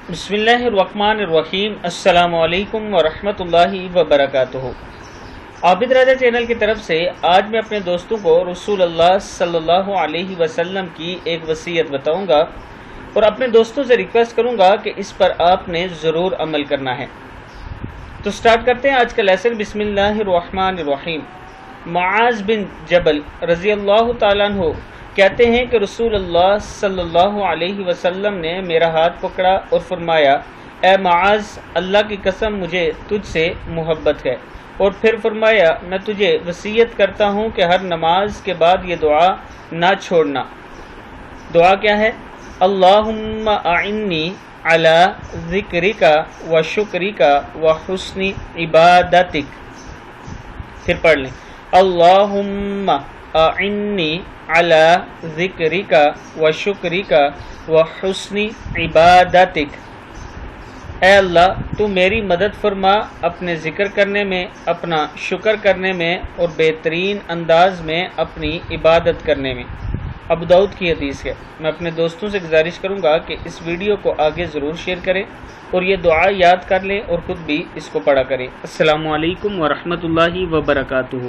बिस्मिल्लाहिर्रहमानिर्रहीम। अस्सलामु अलैकुम वरहमतुल्लाहि वबरकातुहू। आबिद राजा चैनल की तरफ से आज मैं अपने दोस्तों को रसूल अल्लाह सल्लल्लाहु अलैहि वसल्लम की एक वसीयत बताऊंगा और अपने दोस्तों से रिक्वेस्ट करूंगा कि इस पर आपने ज़रूर अमल करना है। तो स्टार्ट करते हैं आज का लेसन। बिस्मिल्लाहिर्रहमानिर्रहीम। मुआज़ बिन जबल रज़ी अल्लाह ताला अन्हु कहते हैं कि रसूल अल्लाह सल्लल्लाहु अलैहि वसल्लम ने मेरा हाथ पकड़ा और फरमाया, ए मुआज़, अल्लाह की कसम मुझे तुझसे मोहब्बत है। और फिर फरमाया, मैं तुझे वसीयत करता हूँ कि हर नमाज के बाद ये दुआ ना छोड़ना। दुआ क्या है? अल्लाहुम्मा अइन्नी अला ज़िक्रिका व शुक्रिका व हुस्नि इबादतिक। फिर पढ़ लें, अल्लाहुम्मा अइन्नी अला ज़िक्रिका व शुक्रिका व हुस्नि इबादतिक। ऐ अल्लाह, तू मेरी मदद फरमा अपने ज़िक्र करने में, अपना शुक्र करने में और बेहतरीन अंदाज में अपनी इबादत करने में। अबू दाऊद की हदीस है। मैं अपने दोस्तों से गुजारिश करूंगा कि इस वीडियो को आगे ज़रूर शेयर करें और ये दुआ याद कर लें और ख़ुद भी इसको पढ़ा करें। अस्सलामु अलैकुम वरहमतुल्लाहि वबरकातुहू।